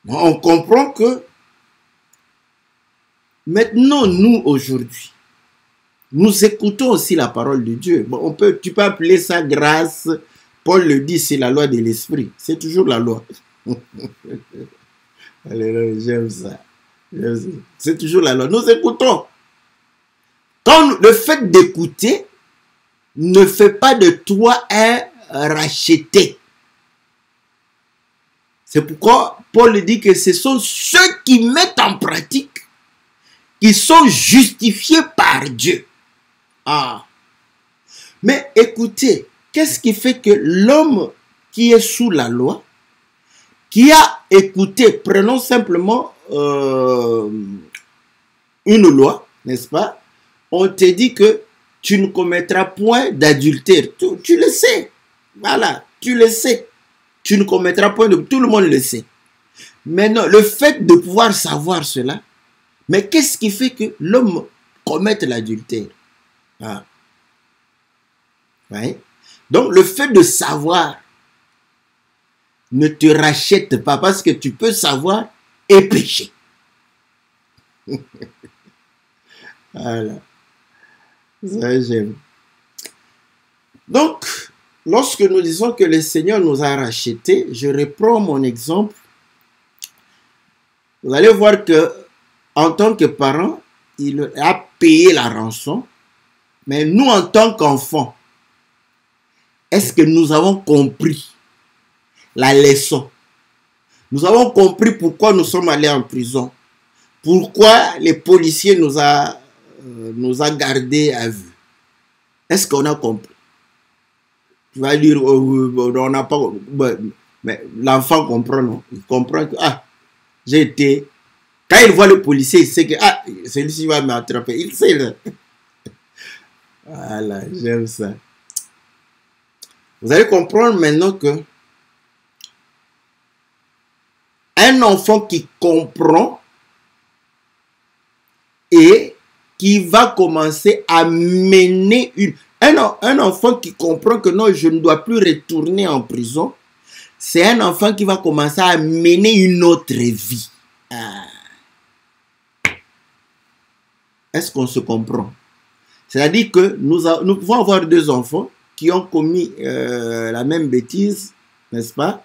On comprend que maintenant, nous, aujourd'hui, nous écoutons aussi la parole de Dieu. Bon, tu peux appeler ça grâce. Paul le dit, c'est la loi de l'esprit. C'est toujours la loi. Alléluia, j'aime ça. C'est toujours la loi. Nous écoutons. Quand le fait d'écouter ne fait pas de toi un racheté. C'est pourquoi Paul dit que ce sont ceux qui mettent en pratique qui sont justifiés par Dieu. Ah. Mais écoutez, qu'est-ce qui fait que l'homme qui est sous la loi, qui a écouté, prenons simplement une loi, n'est-ce pas? On te dit que tu ne commettras point d'adultère. Tu le sais. Voilà, tu le sais. Tu ne commettras point de... Tout le monde le sait. Maintenant, le fait de pouvoir savoir cela, mais qu'est-ce qui fait que l'homme commette l'adultère? Ah. Ouais. Donc, le fait de savoir ne te rachète pas parce que tu peux savoir et pécher. Voilà. Ça, j'aime. Donc, lorsque nous disons que le Seigneur nous a rachetés, je reprends mon exemple. Vous allez voir que, en tant que parent, il a payé la rançon. Mais nous, en tant qu'enfants, est-ce que nous avons compris la leçon? Nous avons compris pourquoi nous sommes allés en prison. Pourquoi les policiers nous a gardés à vue. Est-ce qu'on a compris? Tu vas dire, on n'a pas... Mais l'enfant comprend, non? Il comprend que, j'ai été... Quand il voit le policier, il sait que, celui-ci va m'attraper. Il sait, là. Voilà, j'aime ça. Vous allez comprendre maintenant que un enfant qui comprend et qui va commencer à mener un enfant qui comprend que non, je ne dois plus retourner en prison, c'est un enfant qui va commencer à mener une autre vie. Est-ce qu'on se comprend? C'est-à-dire que nous pouvons avoir deux enfants qui ont commis la même bêtise, n'est-ce pas?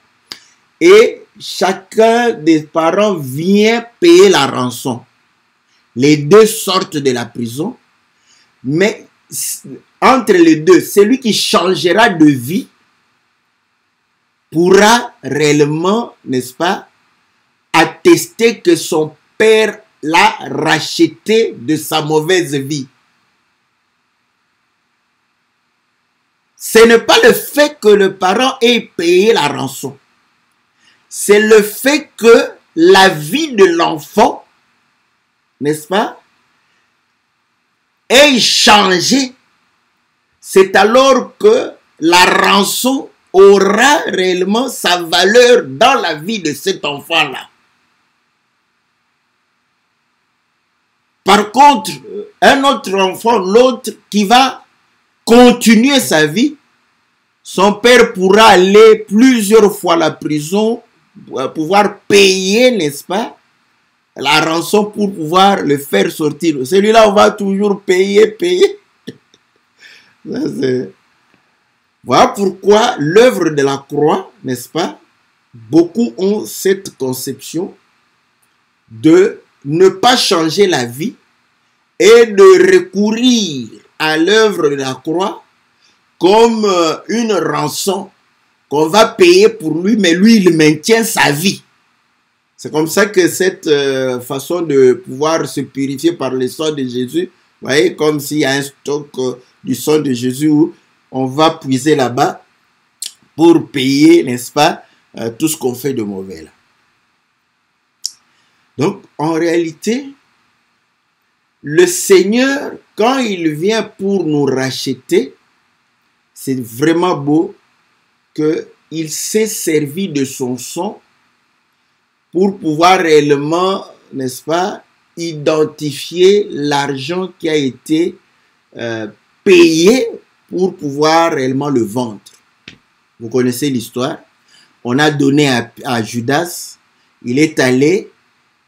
Et chacun des parents vient payer la rançon. Les deux sortent de la prison, mais entre les deux, celui qui changera de vie pourra réellement, n'est-ce pas, attester que son père l'a racheté de sa mauvaise vie. Ce n'est pas le fait que le parent ait payé la rançon. C'est le fait que la vie de l'enfant, n'est-ce pas, ait changé. C'est alors que la rançon aura réellement sa valeur dans la vie de cet enfant-là. Par contre, un autre enfant, l'autre qui va continuer sa vie, son père pourra aller plusieurs fois à la prison pour pouvoir payer, n'est-ce pas, la rançon pour pouvoir le faire sortir. Celui-là, on va toujours payer. Voilà pourquoi l'œuvre de la croix, n'est-ce pas, beaucoup ont cette conception de ne pas changer la vie et de recourir à l'œuvre de la croix comme une rançon qu'on va payer pour lui, mais lui, il maintient sa vie. C'est comme ça que cette façon de pouvoir se purifier par le sang de Jésus, vous voyez, comme s'il y a un stock du sang de Jésus où on va puiser là-bas pour payer, n'est-ce pas, tout ce qu'on fait de mauvais là. Donc, en réalité, le Seigneur, quand il vient pour nous racheter, c'est vraiment beau qu'il s'est servi de son sang pour pouvoir réellement, n'est-ce pas, identifier l'argent qui a été payé pour pouvoir réellement le vendre. Vous connaissez l'histoire. On a donné à Judas, il est allé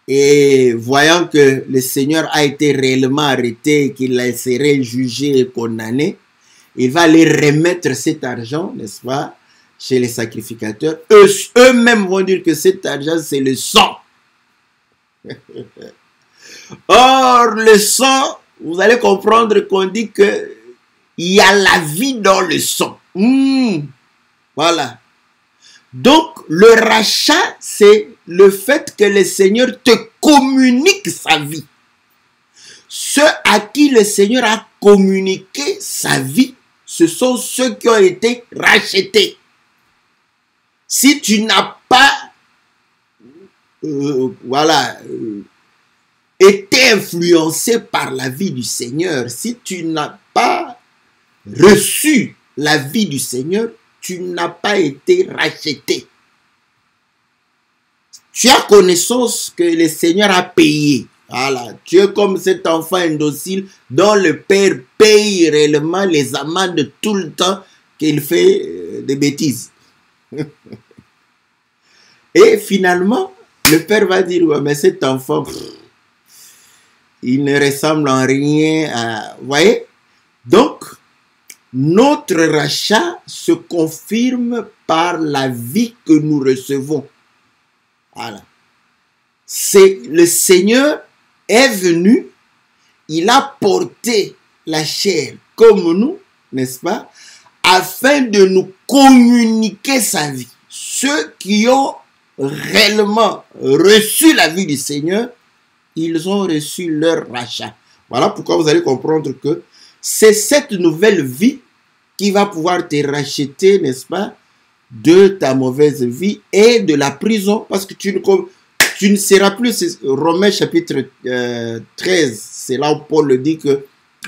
et voyant que le Seigneur a été réellement arrêté, qu'il serait jugé et condamné, il va aller remettre cet argent, n'est-ce pas, chez les sacrificateurs. Eux-mêmes vont dire que cet argent, c'est le sang. Or, le sang, vous allez comprendre qu'on dit que il y a la vie dans le sang. Voilà. Donc, le rachat, c'est le fait que le Seigneur te communique sa vie. Ceux à qui le Seigneur a communiqué sa vie, ce sont ceux qui ont été rachetés. Si tu n'as pas été influencé par la vie du Seigneur, si tu n'as pas reçu la vie du Seigneur, tu n'as pas été racheté. Tu as connaissance que le Seigneur a payé. Voilà. Tu es comme cet enfant indocile dont le père paye réellement les amendes tout le temps qu'il fait des bêtises. Et finalement, le père va dire, ouais, mais cet enfant, il ne ressemble en rien à... Vous voyez? Donc, notre rachat se confirme par la vie que nous recevons. Voilà. C'est le Seigneur est venu, il a porté la chair comme nous, n'est-ce pas, afin de nous communiquer sa vie. Ceux qui ont réellement reçu la vie du Seigneur, ils ont reçu leur rachat. Voilà pourquoi vous allez comprendre que c'est cette nouvelle vie qui va pouvoir te racheter, n'est-ce pas, de ta mauvaise vie et de la prison, parce que tu ne seras plus, Romains chapitre 13, c'est là où Paul le dit que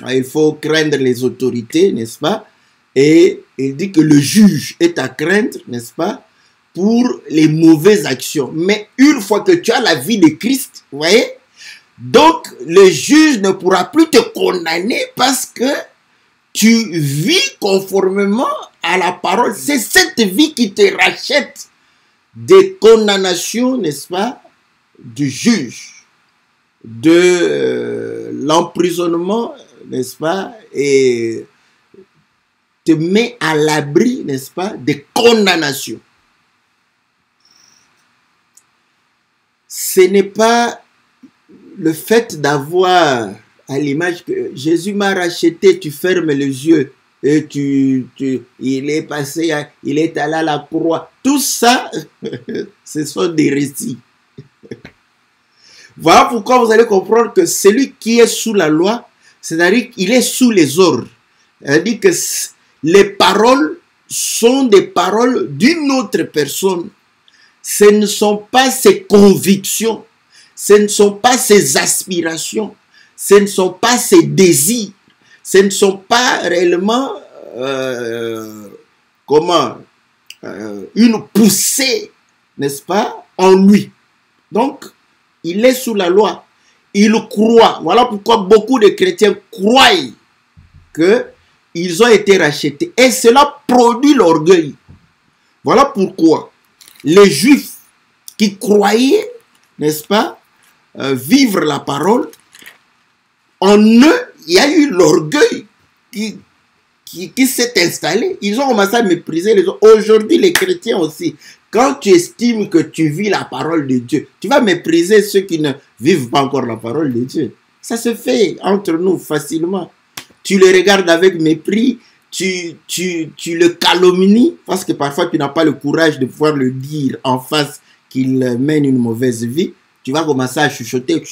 il faut craindre les autorités, n'est-ce pas, et il dit que le juge est à craindre, n'est-ce pas, pour les mauvaises actions. Mais une fois que tu as la vie de Christ, vous voyez, donc le juge ne pourra plus te condamner parce que tu vis conformément à la parole. C'est cette vie qui te rachète des condamnations, n'est-ce pas, du juge, de l'emprisonnement, n'est-ce pas, et te met à l'abri, n'est-ce pas, des condamnations. Ce n'est pas le fait d'avoir, à l'image que Jésus m'a racheté, tu fermes les yeux et il est passé, il est allé à la croix. Tout ça, ce sont des récits. Voilà pourquoi vous allez comprendre que celui qui est sous la loi, c'est-à-dire qu'il est sous les ordres. C'est-à-dire les paroles sont des paroles d'une autre personne. Ce ne sont pas ses convictions, ce ne sont pas ses aspirations, ce ne sont pas ses désirs, ce ne sont pas réellement une poussée, n'est-ce pas, en lui. Donc, il est sous la loi. Il croit. Voilà pourquoi beaucoup de chrétiens croient qu'ils ont été rachetés. Et cela produit l'orgueil. Voilà pourquoi les Juifs qui croyaient, n'est-ce pas, vivre la parole, en eux, il y a eu l'orgueil qui s'est installé. Ils ont commencé à mépriser les autres. Aujourd'hui, les chrétiens aussi, quand tu estimes que tu vis la parole de Dieu, tu vas mépriser ceux qui ne vivent pas encore la parole de Dieu. Ça se fait entre nous facilement. Tu le regardes avec mépris, tu le calomnies, parce que parfois tu n'as pas le courage de pouvoir le dire en face qu'il mène une mauvaise vie. Tu vas commencer à chuchoter.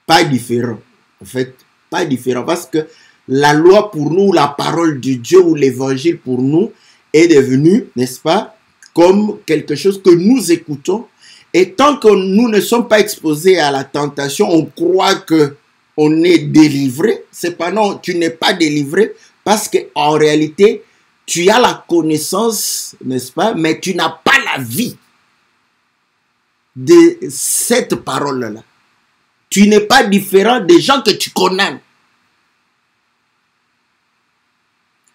Pas différent. En fait, pas différent. Parce que la loi pour nous, la parole de Dieu ou l'évangile pour nous est devenu, n'est-ce pas, comme quelque chose que nous écoutons. Et tant que nous ne sommes pas exposés à la tentation, on croit que on est délivré. Cependant, tu n'es pas délivré parce qu'en réalité, tu as la connaissance, n'est-ce pas, mais tu n'as pas la vie de cette parole-là. Tu n'es pas différent des gens que tu condamnes.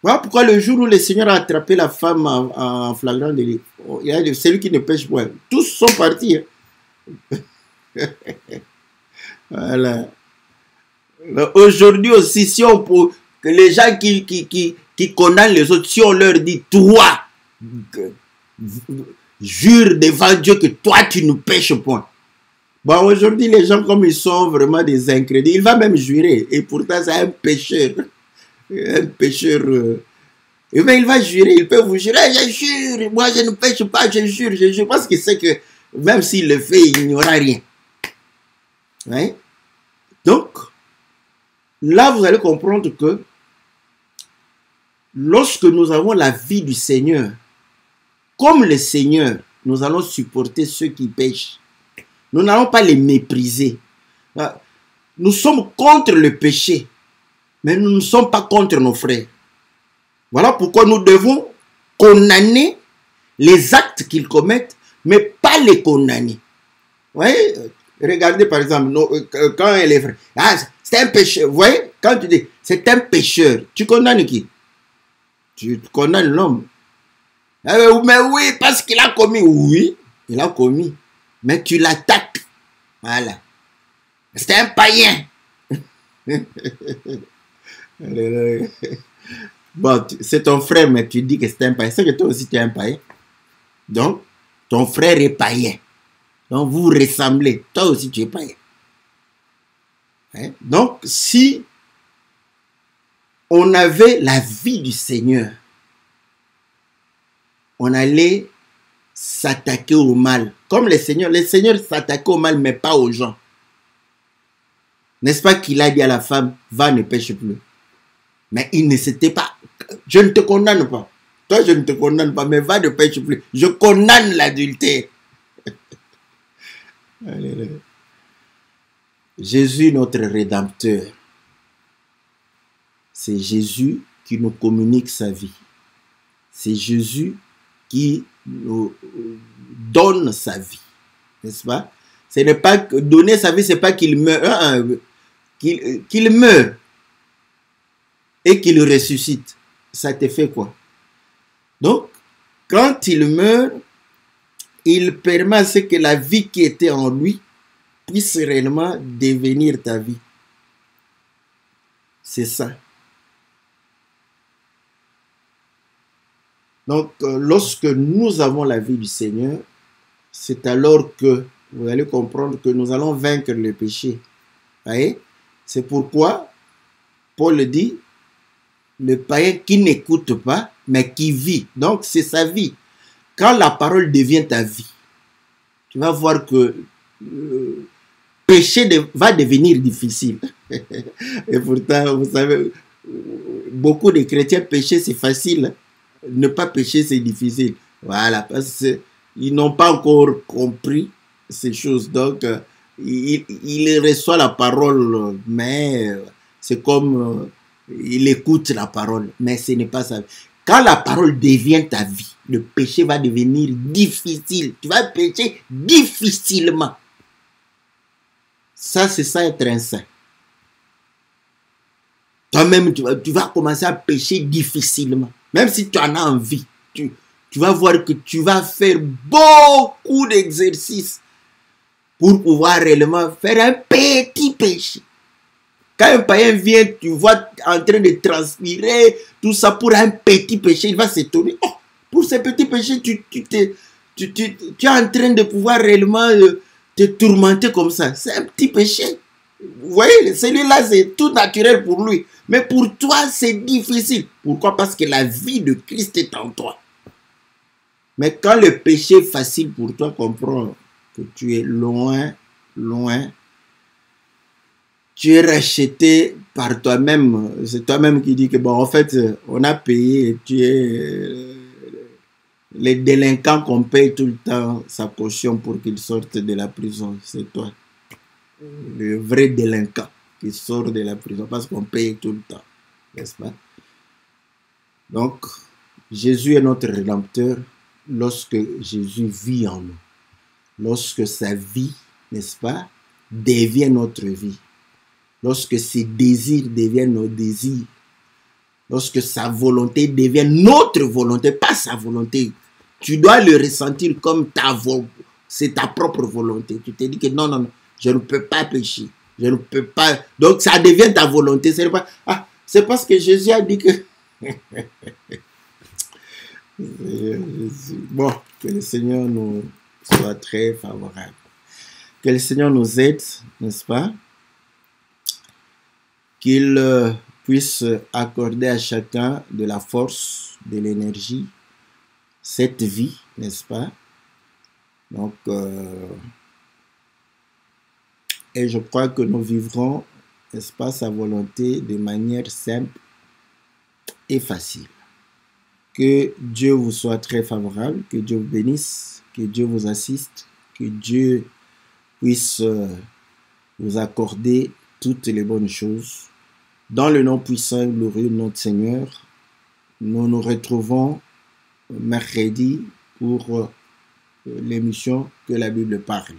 Voilà pourquoi le jour où le Seigneur a attrapé la femme en flagrant délit, il y a celui qui ne pêche point. Tous sont partis. Hein. Voilà. Aujourd'hui aussi, si on peut, que les gens qui condamnent les autres, si on leur dit, toi, jure devant Dieu que toi, tu ne pêches point. Bon, aujourd'hui, les gens, comme ils sont vraiment des incrédules, il va même jurer. Et pourtant, c'est un pécheur. Un pécheur. Et bien, il va jurer. Il peut vous jurer. Je jure, moi, je ne pêche pas, je jure. Parce qu'il sait que même s'il le fait, il n'y aura rien. Hein? Donc, là, vous allez comprendre que lorsque nous avons la vie du Seigneur, comme le Seigneur, nous allons supporter ceux qui pêchent. Nous n'allons pas les mépriser. Nous sommes contre le péché, mais nous ne sommes pas contre nos frères. Voilà pourquoi nous devons condamner les actes qu'ils commettent, mais pas les condamner. Vous voyez? Regardez par exemple, quand les frères, c'est un pécheur. Vous voyez? Quand tu dis, c'est un pécheur, tu condamnes qui? Tu condamnes l'homme. Mais oui, parce qu'il a commis. Oui, il a commis. Mais tu l'attaques. Voilà. C'est un païen. Bon, c'est ton frère, mais tu dis que c'est un païen. C'est que toi aussi tu es un païen. Donc, ton frère est païen. Donc, vous ressemblez. Toi aussi tu es païen. Hein? Donc, si on avait la vie du Seigneur, on allait s'attaquer au mal. Comme le Seigneur s'attaquait au mal, mais pas aux gens. N'est-ce pas qu'il a dit à la femme, va, ne pêche plus. Mais il ne s'était pas, je ne te condamne pas. Toi, je ne te condamne pas, mais va, ne pêche plus. Je condamne l'adultère. Jésus, notre Rédempteur, c'est Jésus qui nous communique sa vie. C'est Jésus qui nous donne sa vie, n'est-ce pas? Ce n'est pas que donner sa vie, c'est pas qu'il meurt, qu'il meurt et qu'il ressuscite. Ça te fait quoi? Donc, quand il meurt, il permet à ce que la vie qui était en lui puisse réellement devenir ta vie. C'est ça. Donc, lorsque nous avons la vie du Seigneur, c'est alors que vous allez comprendre que nous allons vaincre le péché. Voyez? C'est pourquoi Paul dit, le païen qui n'écoute pas, mais qui vit. Donc, c'est sa vie. Quand la parole devient ta vie, tu vas voir que péché va devenir difficile. Et pourtant, vous savez, beaucoup de chrétiens, pécher c'est facile, hein. Ne pas pécher c'est difficile. Voilà, parce qu'ils n'ont pas encore compris ces choses. Donc, il reçoit la parole, mais c'est comme il écoute la parole, mais ce n'est pas ça. Quand la parole devient ta vie, le péché va devenir difficile. Tu vas pécher difficilement. Ça, c'est ça être un saint. Toi-même, tu vas commencer à pécher difficilement. Même si tu en as envie, tu vas voir que tu vas faire beaucoup d'exercices pour pouvoir réellement faire un petit péché. Quand un païen vient, tu vois en train de transpirer, tout ça pour un petit péché, il va s'étonner. Oh, pour ce petit péché, tu es en train de pouvoir réellement te tourmenter comme ça. C'est un petit péché. Vous voyez, celui-là, c'est tout naturel pour lui. Mais pour toi, c'est difficile. Pourquoi? Parce que la vie de Christ est en toi. Mais quand le péché est facile pour toi, comprends que tu es loin, loin. Tu es racheté par toi-même. C'est toi-même qui dis que, bon, en fait, on a payé et tu es les délinquants qu'on paye tout le temps sa caution pour qu'ils sortent de la prison. C'est toi. Le vrai délinquant qui sort de la prison parce qu'on paye tout le temps. N'est-ce pas? Donc, Jésus est notre Rédempteur lorsque Jésus vit en nous. Lorsque sa vie, n'est-ce pas, devient notre vie. Lorsque ses désirs deviennent nos désirs. Lorsque sa volonté devient notre volonté, pas sa volonté. Tu dois le ressentir comme ta volonté. C'est ta propre volonté. Tu te dis que non, non, non, je ne peux pas pécher. Je ne peux pas. Donc ça devient ta volonté. C'est pas, ah, c'est parce que Jésus a dit que... Bon, que le Seigneur nous soit très favorable. Que le Seigneur nous aide, n'est-ce pas? Qu'il puisse accorder à chacun de la force, de l'énergie, cette vie, n'est-ce pas? Donc, et je crois que nous vivrons, n'est-ce pas, sa volonté de manière simple et facile. Que Dieu vous soit très favorable, que Dieu vous bénisse, que Dieu vous assiste, que Dieu puisse vous accorder toutes les bonnes choses. Dans le nom puissant et glorieux de notre Seigneur, nous nous retrouvons mercredi pour l'émission Que la Bible parle.